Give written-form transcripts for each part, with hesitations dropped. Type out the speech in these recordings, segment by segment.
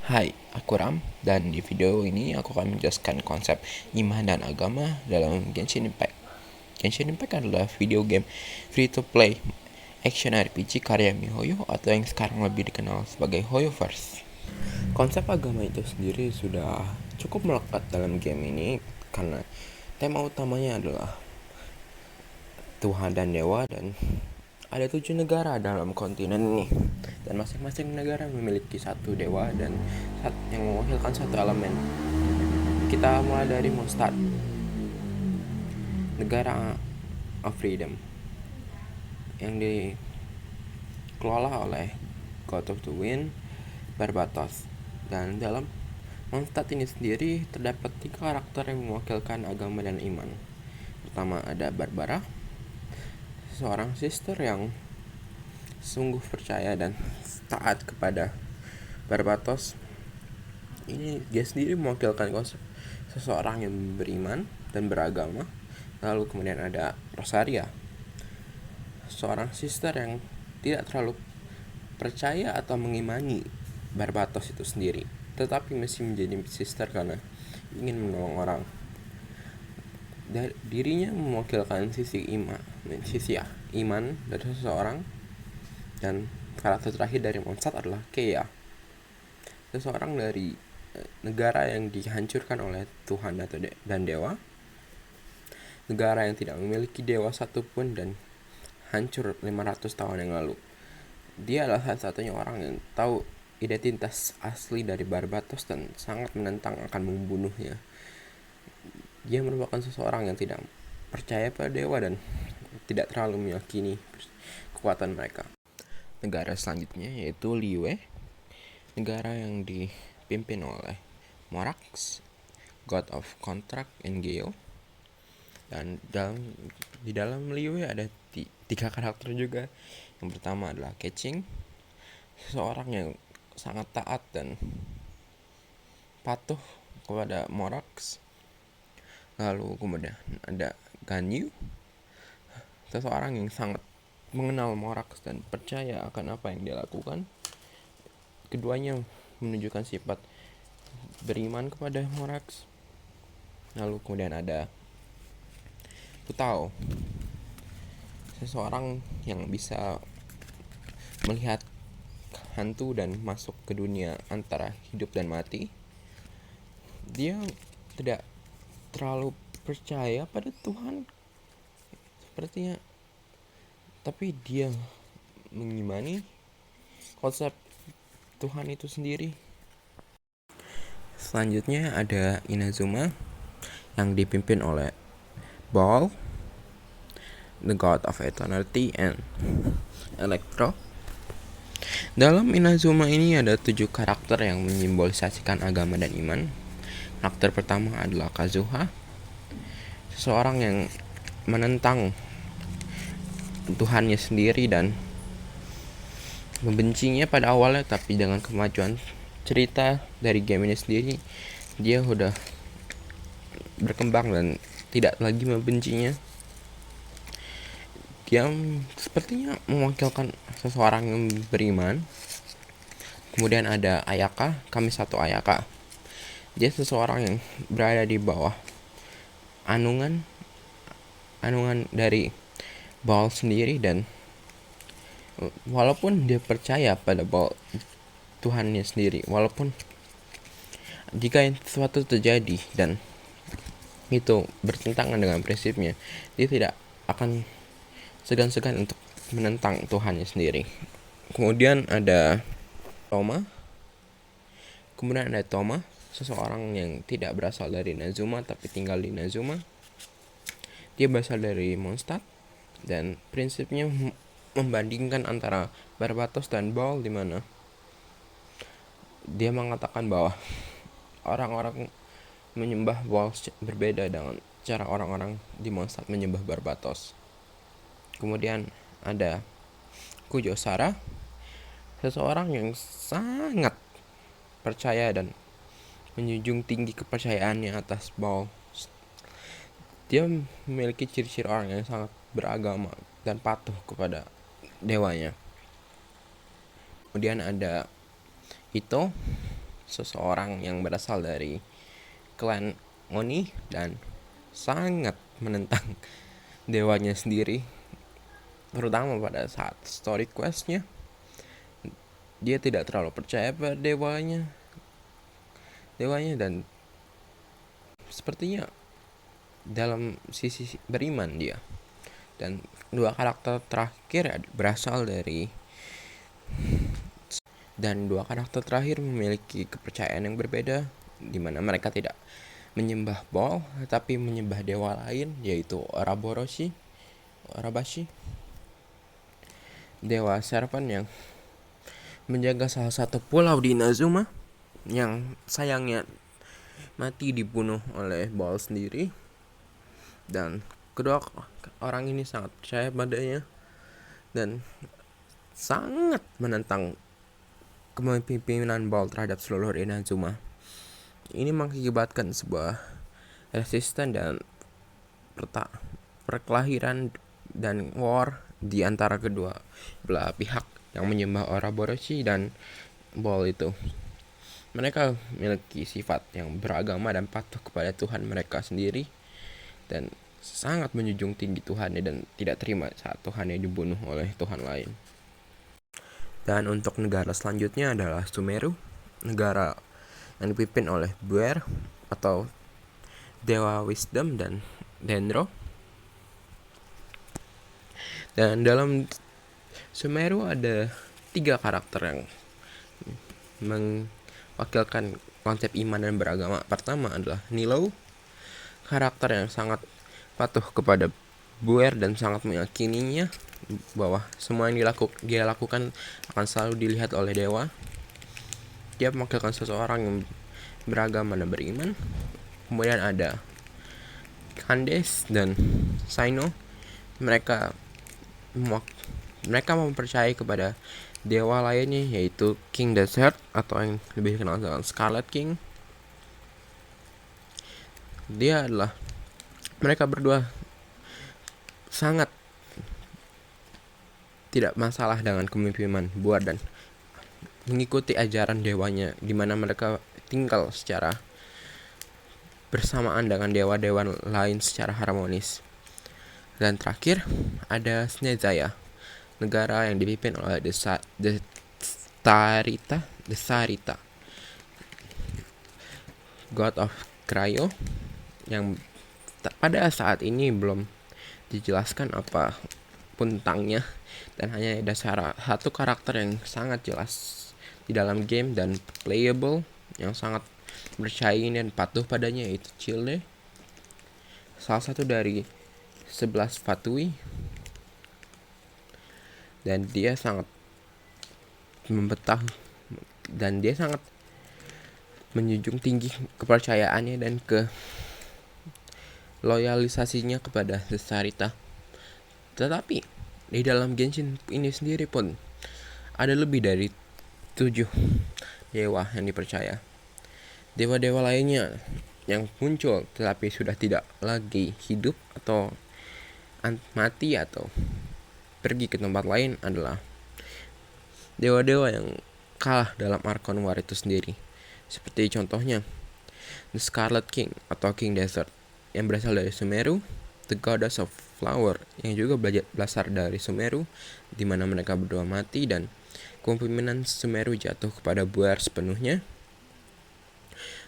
Hai, aku Ram, dan di video ini aku akan menjelaskan konsep iman dan agama dalam Genshin Impact. Genshin Impact adalah video game free-to-play action RPG karya MiHoYo atau yang sekarang lebih dikenal sebagai HoYoverse. Konsep agama itu sendiri sudah cukup melekat dalam game ini karena tema utamanya adalah Tuhan dan Dewa, dan ada 7 negara dalam kontinen ini, dan masing-masing negara memiliki satu dewa dan yang mewakilkan satu elemen. Kita mulai dari Mondstadt, negara of Freedom, yang dikelola oleh God of the Wind, Barbatos. Dan dalam Mondstadt ini sendiri terdapat 3 karakter yang mewakilkan agama dan iman. Pertama ada Barbara, seorang sister yang sungguh percaya dan taat kepada Barbatos. Ini dia sendiri mewakilkan konsep seseorang yang beriman dan beragama. Lalu kemudian ada Rosaria, seorang sister yang tidak terlalu percaya atau mengimani Barbatos itu sendiri, tetapi masih menjadi sister karena ingin menolong orang. Dirinya mewakilkan sisi iman dari seseorang. Dan karakter terakhir dari Mondstadt adalah Kea, seseorang dari negara yang dihancurkan oleh Tuhan dan Dewa, negara yang tidak memiliki dewa satupun dan hancur 500 tahun yang lalu. Dia adalah satu-satunya orang yang tahu identitas asli dari Barbatos dan sangat menentang akan membunuhnya. Dia merupakan seseorang yang tidak percaya pada dewa dan tidak terlalu meyakini kekuatan mereka. Negara selanjutnya yaitu Liyue, negara yang dipimpin oleh Morax, God of Contract and Gale. Dan di dalam Liyue ada 3 karakter juga. Yang pertama adalah Keqing, seseorang yang sangat taat dan patuh kepada Morax. Lalu kemudian ada Ganyu, seseorang yang sangat mengenal Morax dan percaya akan apa yang dia lakukan. Keduanya menunjukkan sifat beriman kepada Morax. Lalu kemudian ada Putao, seseorang yang bisa melihat hantu dan masuk ke dunia antara hidup dan mati. Dia tidak terlalu percaya pada Tuhan sepertinya, tapi dia mengimani konsep Tuhan itu sendiri. Selanjutnya ada Inazuma yang dipimpin oleh Baal, the God of Eternity and Electro. Dalam Inazuma ini ada 7 karakter yang menyimbolisasikan agama dan iman. Karakter pertama adalah Kazuha, seseorang yang menentang Tuhannya sendiri dan membencinya pada awalnya, tapi dengan kemajuan cerita dari game ini sendiri, dia udah berkembang dan tidak lagi membencinya. Dia sepertinya mewakilkan seseorang yang beriman. Kemudian ada Ayaka, Kamisato Ayaka. Dia seseorang yang berada di bawah anungan dari Baal sendiri, dan walaupun dia percaya pada Baal, Tuhannya sendiri, walaupun jika sesuatu terjadi dan itu bertentangan dengan prinsipnya, dia tidak akan segan-segan untuk menentang Tuhannya sendiri. Kemudian ada Toma, seseorang yang tidak berasal dari Nazuma tapi tinggal di Nazuma. Dia berasal dari Mondstadt dan prinsipnya membandingkan antara Barbatos dan Baal, di mana dia mengatakan bahwa orang-orang menyembah Baal berbeda dengan cara orang-orang di Mondstadt menyembah Barbatos. Kemudian ada Kujo Sara, seseorang yang sangat percaya dan menjunjung tinggi kepercayaannya atas Baal. Dia memiliki ciri-ciri orang yang sangat beragama dan patuh kepada dewanya. Kemudian ada Ito, seseorang yang berasal dari klan Oni dan sangat menentang dewanya sendiri, terutama pada saat story questnya. Dia tidak terlalu percaya pada dewanya dan sepertinya dalam sisi beriman dia. Dan dua karakter terakhir memiliki kepercayaan yang berbeda, di mana mereka tidak menyembah Baal tetapi menyembah dewa lain, yaitu Orabashi, dewa serpent yang menjaga salah satu pulau di Inazuma yang sayangnya mati dibunuh oleh Baal sendiri. Dan kedua orang ini sangat percaya padanya dan sangat menentang kepemimpinan Baal terhadap seluruh Inazuma. Ini mengakibatkan sebuah resisten dan perkelahian dan war di antara kedua belah pihak yang menyembah Oraboroshi dan Baal itu. Mereka memiliki sifat yang beragama dan patuh kepada Tuhan mereka sendiri dan sangat menjunjung tinggi Tuhannya dan tidak terima saat Tuhannya dibunuh oleh Tuhan lain. Dan untuk negara selanjutnya adalah Sumeru, negara yang dipimpin oleh Buer atau Dewa Wisdom dan Dendro. Dan dalam Sumeru ada 3 karakter yang mewakilkan konsep iman dan beragama. Pertama adalah Nilo, karakter yang sangat patuh kepada Buer dan sangat meyakininya bahwa semua yang dia lakukan akan selalu dilihat oleh dewa. Dia mewakilkan seseorang yang beragama dan beriman. Kemudian ada Candace dan Sino. Mereka mempercayai kepada dewa lainnya, yaitu King Desert atau yang lebih dikenal dengan Scarlet King. Mereka berdua sangat tidak masalah dengan kepemimpinan Buar dan mengikuti ajaran dewanya, di mana mereka tinggal secara bersamaan dengan dewa-dewa lain secara harmonis. Dan terakhir ada Snezaya, negara yang dipimpin oleh Desarita, God of Cryo, yang pada saat ini belum dijelaskan apa pun tentangnya, dan hanya ada satu karakter yang sangat jelas di dalam game dan playable, yang sangat bersaing dan patuh padanya, yaitu Childe, salah satu dari 11 Fatui. Dan dia sangat membetah dan dia sangat menjunjung tinggi kepercayaannya dan loyalisasinya kepada Desarita. Tetapi di dalam Genshin ini sendiri pun ada lebih dari 7 dewa yang dipercaya. Dewa-dewa lainnya yang muncul tetapi sudah tidak lagi hidup atau mati atau pergi ke tempat lain adalah dewa-dewa yang kalah dalam Archon War itu sendiri. Seperti contohnya The Scarlet King atau King Desert yang berasal dari Sumeru, The Goddess of Flower yang juga berasal dari Sumeru, di mana mereka berdua mati dan kepemimpinan Sumeru jatuh kepada Buer sepenuhnya.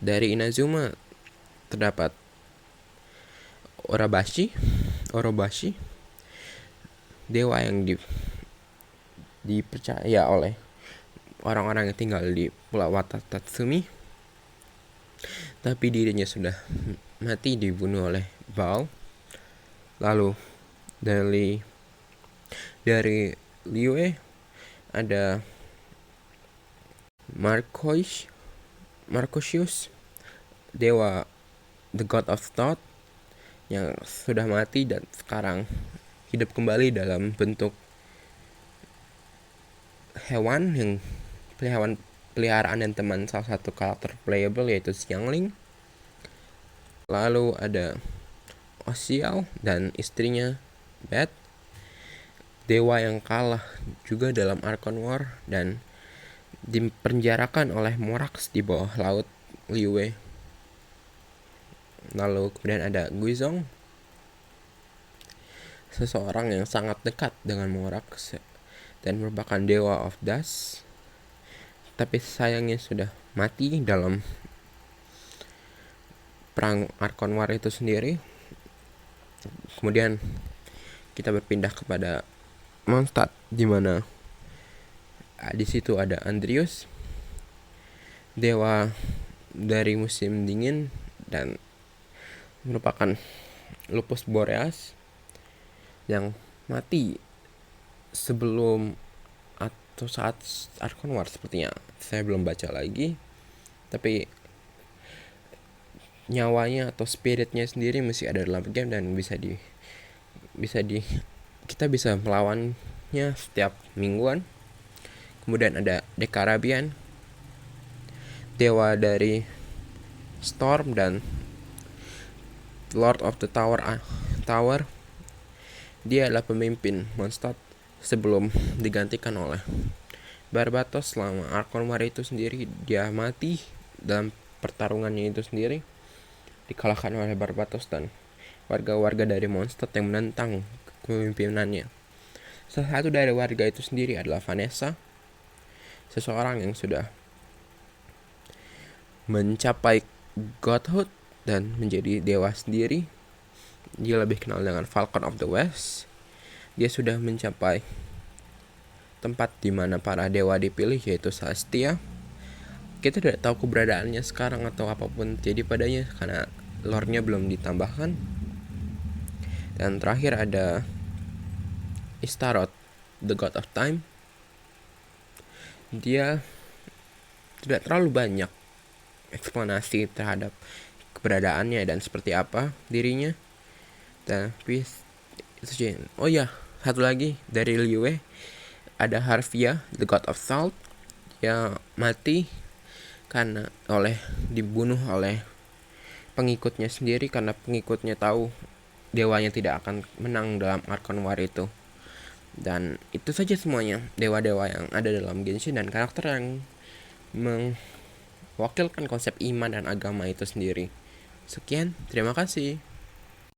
Dari Inazuma terdapat Orobashi, dewa yang dipercaya oleh orang-orang yang tinggal di Pulau Watatatsumi, tapi dirinya sudah mati dibunuh oleh Baal. Lalu dari Liyue ada Marcosius, dewa The God of Thought, yang sudah mati dan sekarang hidup kembali dalam bentuk hewan peliharaan dan teman salah satu karakter playable, yaitu Xiangling. Lalu ada Osial dan istrinya Beth, dewa yang kalah juga dalam Archon War dan dipenjarakan oleh Morax di bawah laut Liyue. Lalu kemudian ada Guizhong, seseorang yang sangat dekat dengan Morax dan merupakan dewa of dust, tapi sayangnya sudah mati dalam perang Archon War itu sendiri. Kemudian kita berpindah kepada Mondstadt, di mana di situ ada Andrius, dewa dari musim dingin dan merupakan Lupus Boreas yang mati sebelum atau saat Archon War sepertinya. Saya belum baca lagi, tapi nyawanya atau spiritnya sendiri masih ada dalam game dan bisa di kita bisa melawannya setiap mingguan. Kemudian ada Dekarabian, dewa dari Storm dan Lord of the Tower. Dia adalah pemimpin Mondstadt sebelum digantikan oleh Barbatos. Selama Archon War itu sendiri dia mati dalam pertarungannya itu sendiri, dikalahkan oleh Barbatos dan warga-warga dari Mondstadt yang menentang kepemimpinannya. Salah satu dari warga itu sendiri adalah Vanessa, seseorang yang sudah mencapai godhood dan menjadi dewa sendiri. Dia lebih kenal dengan Falcon of the West. Dia sudah mencapai tempat di mana para dewa dipilih, yaitu Celestia. Kita tidak tahu keberadaannya sekarang atau apapun jadi padanya karena lore-nya belum ditambahkan. Dan terakhir ada Istaroth, the God of Time. Dia tidak terlalu banyak eksplanasi terhadap keberadaannya dan seperti apa dirinya. Tapi oh ya, satu lagi dari Liyue ada Harvia, the God of Salt. Dia mati karena dibunuh oleh pengikutnya sendiri karena pengikutnya tahu dewanya tidak akan menang dalam Archon War itu. Dan itu saja semuanya dewa-dewa yang ada dalam Genshin dan karakter yang mewakilkan konsep iman dan agama itu sendiri. Sekian, terima kasih.